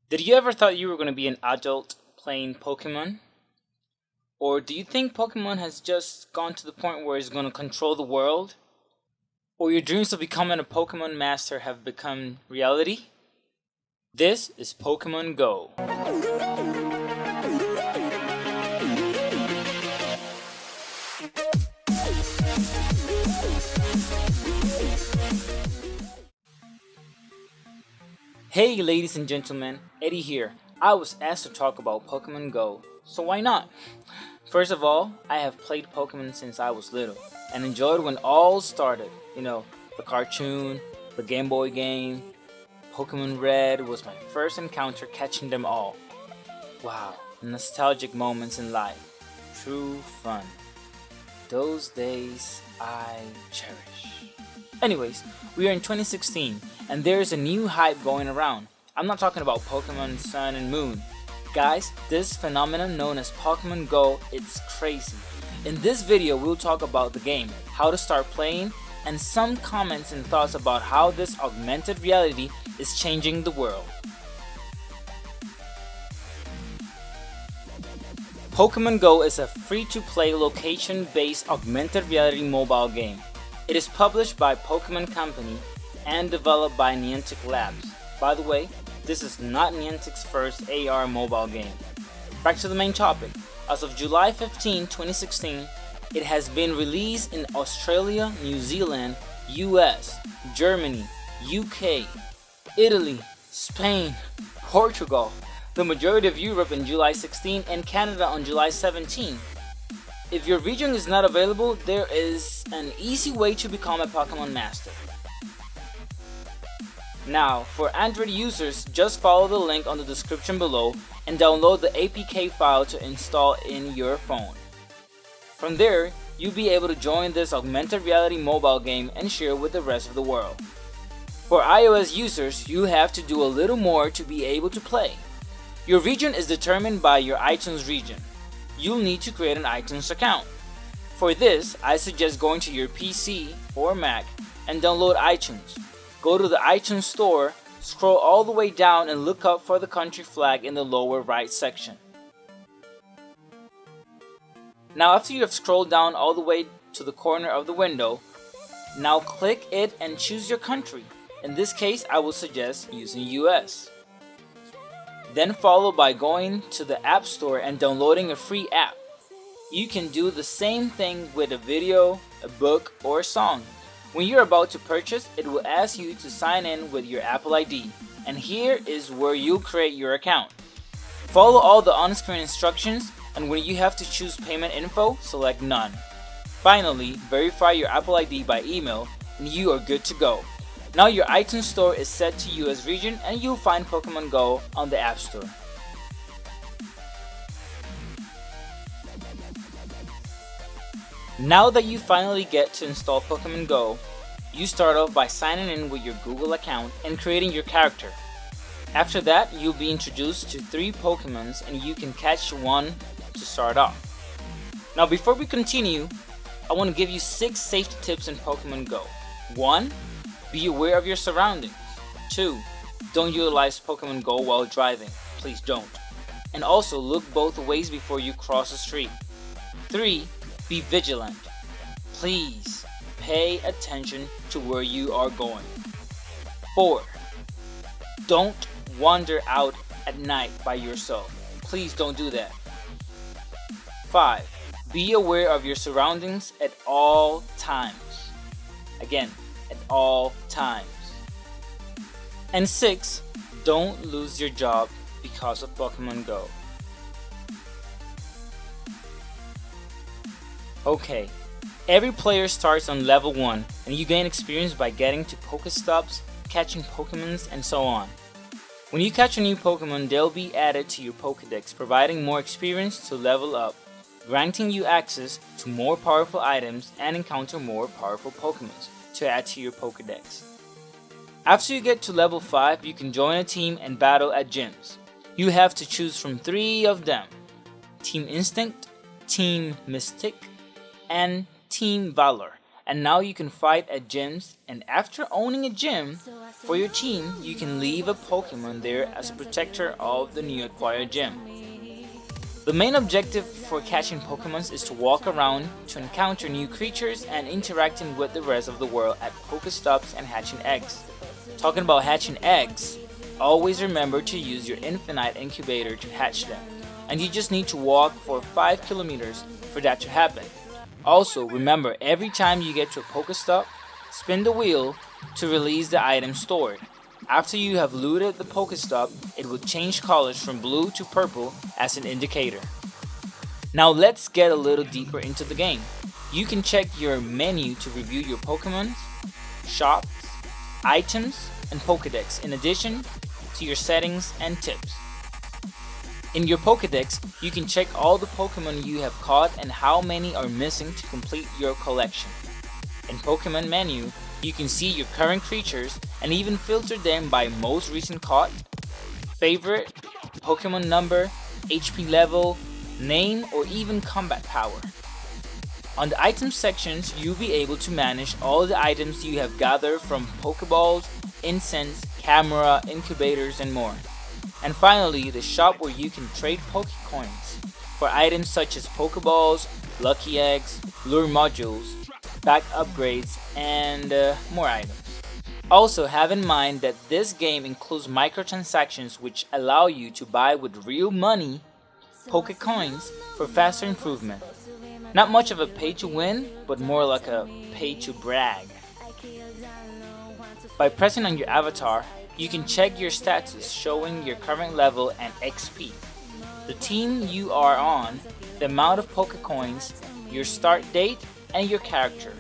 Did you ever thought you were going to be an adult playing Pokemon? Or do you think Pokemon has just gone to the point where it's going to control the world? Or your dreams of becoming a Pokemon master have become reality? This is Pokemon Go. Hey ladies and gentlemen, Eddie here. I was asked to talk about Pokemon Go, so why not? First of all, I have played Pokemon since I was little and enjoyed when all started. The cartoon, the Game Boy game, Pokemon Red was my first encounter catching them all. Wow, nostalgic moments in life. True fun. Those days I cherish. Anyways, we are in 2016 and there's a new hype going around. I'm not talking about Pokemon Sun and Moon. Guys, this phenomenon known as Pokemon Go, it's crazy. In this video, we'll talk about the game, how to start playing, and some comments and thoughts about how this augmented reality is changing the world. Pokemon Go is a free-to-play location-based augmented reality mobile game. It is published by Pokemon Company and developed by Niantic Labs. By the way, this is not Niantic's first AR mobile game. Back to the main topic. As of July 15, 2016, it has been released in Australia, New Zealand, US, Germany, UK, Italy, Spain, Portugal, the majority of Europe in July 16, and Canada on July 17. If your region is not available, there is an easy way to become a Pokemon Master. Now, for Android users, just follow the link on the description below and download the APK file to install in your phone. From there, you'll be able to join this augmented reality mobile game and share with the rest of the world. For iOS users, you have to do a little more to be able to play. Your region is determined by your iTunes region. You'll need to create an iTunes account. For this, I suggest going to your PC or Mac and download iTunes. Go to the iTunes store, scroll all the way down and look up for the country flag in the lower right section. Now after you have scrolled down all the way to the corner of the window, now click it and choose your country. In this case, I would suggest using US. Then follow by going to the App Store and downloading a free app. You can do the same thing with a video, a book, or a song. When you're about to purchase, it will ask you to sign in with your Apple ID, and here is where you'll create your account. Follow all the on-screen instructions, and when you have to choose payment info, select none. Finally, verify your Apple ID by email, and you are good to go. Now your iTunes store is set to US region and you'll find Pokemon Go on the App Store. Now that you finally get to install Pokemon Go, you start off by signing in with your Google account and creating your character. After that, you'll be introduced to 3 Pokemons and you can catch one to start off. Now before we continue, I want to give you 6 safety tips in Pokemon Go. 1. Be aware of your surroundings. 2. Don't utilize Pokemon Go while driving. Please don't. And also look both ways before you cross the street. 3. Be vigilant. Please pay attention to where you are going. 4. Don't wander out at night by yourself. Please don't do that. 5. Be aware of your surroundings at all times. Again, at all times. And 6. Don't lose your job because of Pokemon Go. Okay, every player starts on level 1 and you gain experience by getting to Pokestops, catching Pokemons, and so on. When you catch a new Pokemon, they'll be added to your Pokedex, providing more experience to level up, granting you access to more powerful items and encounter more powerful Pokemons to add to your Pokedex. After you get to level 5, you can join a team and battle at gyms. You have to choose from 3 of them: Team Instinct, Team Mystic, and Team Valor, and now you can fight at gyms, and after owning a gym for your team, you can leave a Pokemon there as a protector of the new acquired gym. The main objective for catching Pokemons is to walk around, to encounter new creatures, and interacting with the rest of the world at Pokestops and hatching eggs. Talking about hatching eggs, always remember to use your infinite incubator to hatch them, and you just need to walk for 5 kilometers for that to happen. Also, remember, every time you get to a Pokestop, spin the wheel to release the item stored. After you have looted the Pokestop, it will change colors from blue to purple as an indicator. Now let's get a little deeper into the game. You can check your menu to review your Pokemon, shops, items, and Pokedex in addition to your settings and tips. In your Pokedex, you can check all the Pokemon you have caught and how many are missing to complete your collection. In Pokemon menu, you can see your current creatures and even filter them by most recent caught, favorite, Pokemon number, HP level, name, or even combat power. On the item sections, you'll be able to manage all the items you have gathered from Pokeballs, incense, camera, incubators, and more. And finally, the shop where you can trade Pokecoins for items such as Pokeballs, Lucky Eggs, Lure Modules, back upgrades, and more items. Also, have in mind that this game includes microtransactions which allow you to buy with real money Pokecoins for faster improvement. Not much of a pay to win, but more like a pay to brag. By pressing on your avatar, you can check your status showing your current level and XP, the team you are on, the amount of Pokecoins, your start date, and your character.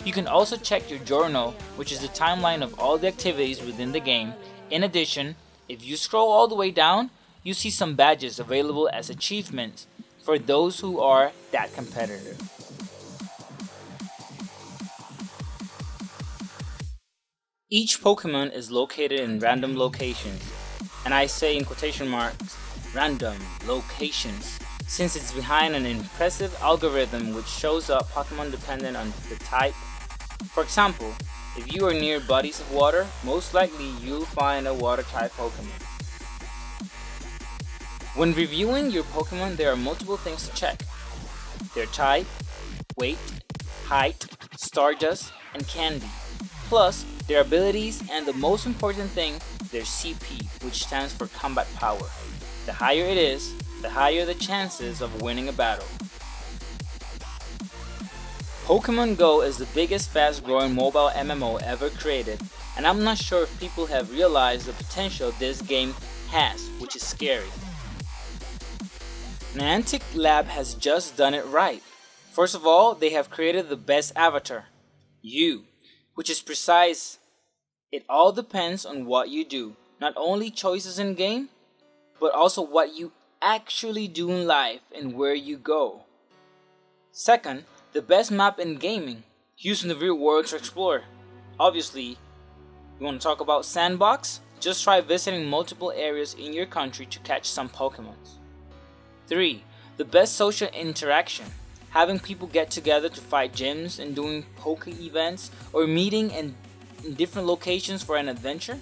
You can also check your journal, which is the timeline of all the activities within the game. In addition, if you scroll all the way down, you see some badges available as achievements for those who are that competitive. Each Pokemon is located in random locations, and I say in quotation marks, random locations, since it's behind an impressive algorithm which shows up Pokemon dependent on the type. For example, if you are near bodies of water, most likely you'll find a water type Pokemon. When reviewing your Pokemon, there are multiple things to check: their type, weight, height, stardust, and candy, plus their abilities, and the most important thing, their CP, which stands for combat power. The higher it is, the higher the chances of winning a battle. Pokemon Go is the biggest fast-growing mobile MMO ever created, and I'm not sure if people have realized the potential this game has, which is scary. Niantic Lab has just done it right. First of all, they have created the best avatar, you, which is precise. It all depends on what you do, not only choices in game, but also what you actually do in life and where you go. Second, the best map in gaming, used in the real world to explore. Obviously, you want to talk about sandbox? Just try visiting multiple areas in your country to catch some Pokemon. 3. The best social interaction, having people get together to fight gyms and doing Poke events or meeting in different locations for an adventure.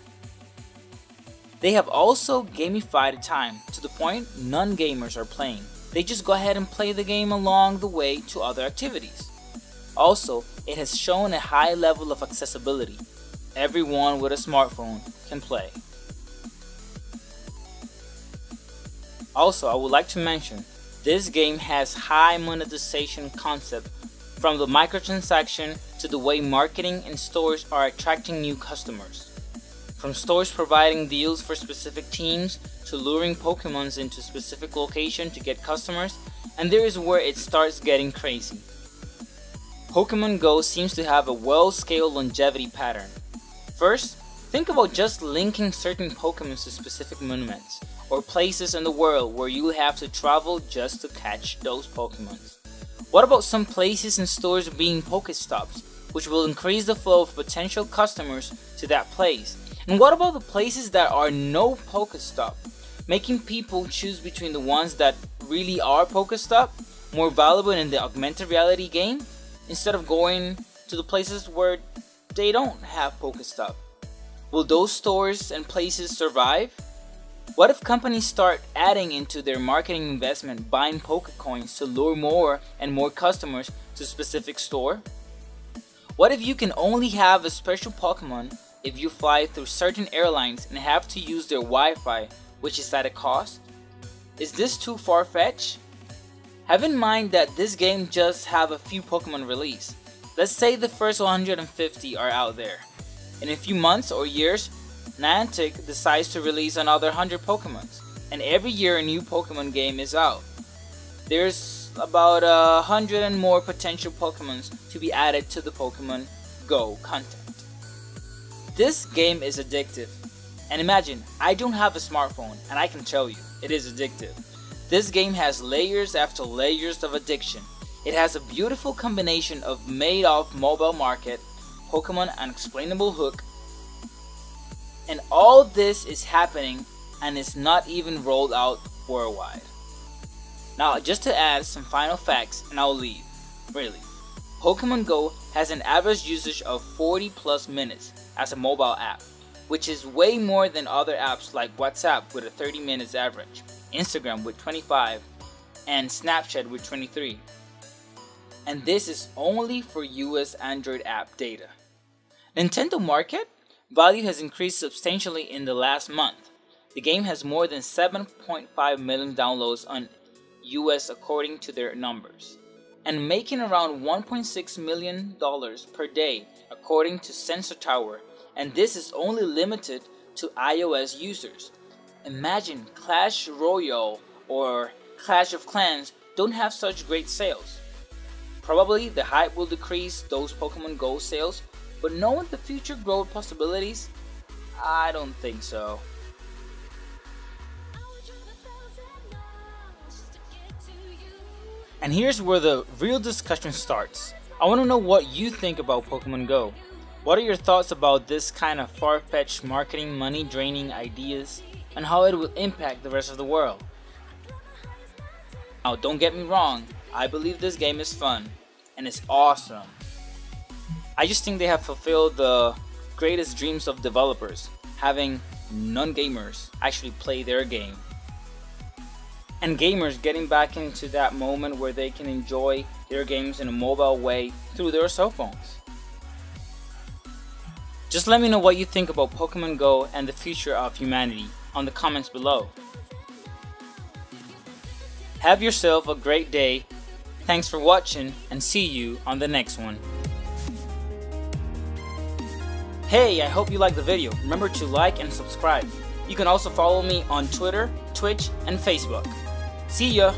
They have also gamified time to the point non-gamers are playing. They just go ahead and play the game along the way to other activities. Also, it has shown a high level of accessibility. Everyone with a smartphone can play. Also, I would like to mention, this game has high monetization concept, from the microtransaction to the way marketing and stores are attracting new customers. From stores providing deals for specific teams to luring Pokemons into specific location to get customers, and there is where it starts getting crazy. Pokemon Go seems to have a well-scaled longevity pattern. First, think about just linking certain Pokemon to specific monuments or places in the world where you have to travel just to catch those Pokemon. What about some places and stores being Pokestops, which will increase the flow of potential customers to that place? And what about the places that are no Pokestop, making people choose between the ones that really are Pokestop, more valuable in the augmented reality game, instead of going to to the places where they don't have Pokestuff? Will those stores and places survive? What if companies start adding into their marketing investment buying Pokecoins to lure more and more customers to a specific store? What if you can only have a special Pokemon if you fly through certain airlines and have to use their Wi-Fi, which is at a cost? Is this too far-fetched? Have in mind that this game just have a few Pokemon released. Let's say the first 150 are out there. In a few months or years, Niantic decides to release another 100 Pokemon, and every year a new Pokemon game is out. There's about 100 and more potential Pokemon to be added to the Pokemon Go content. This game is addictive. And imagine, I don't have a smartphone, and I can tell you, it is addictive. This game has layers after layers of addiction. It has a beautiful combination of made-off mobile market, Pokemon unexplainable hook, and all this is happening and is not even rolled out worldwide. Now, just to add some final facts and I'll leave. Really, Pokemon Go has an average usage of 40 plus minutes as a mobile app, which is way more than other apps like WhatsApp with a 30 minutes average, Instagram with 25, and Snapchat with 23. And this is only for US Android app data. Nintendo market value has increased substantially in the last month. The game has more than 7.5 million downloads on US according to their numbers, and making around $1.6 million per day according to Sensor Tower, and this is only limited to iOS users. Imagine Clash Royale or Clash of Clans don't have such great sales. Probably the hype will decrease those Pokemon Go sales, but knowing the future growth possibilities, I don't think so. And here's where the real discussion starts. I want to know what you think about Pokemon Go. What are your thoughts about this kind of far-fetched marketing, money-draining ideas, and how it will impact the rest of the world? Now, don't get me wrong, I believe this game is fun, and it's awesome. I just think they have fulfilled the greatest dreams of developers, having non-gamers actually play their game. And gamers getting back into that moment where they can enjoy their games in a mobile way through their cell phones. Just let me know what you think about Pokemon Go and the future of humanity on the comments below. Have yourself a great day. Thanks for watching and see you on the next one. Hey, I hope you liked the video. Remember to like and subscribe. You can also follow me on Twitter, Twitch, and Facebook. See ya!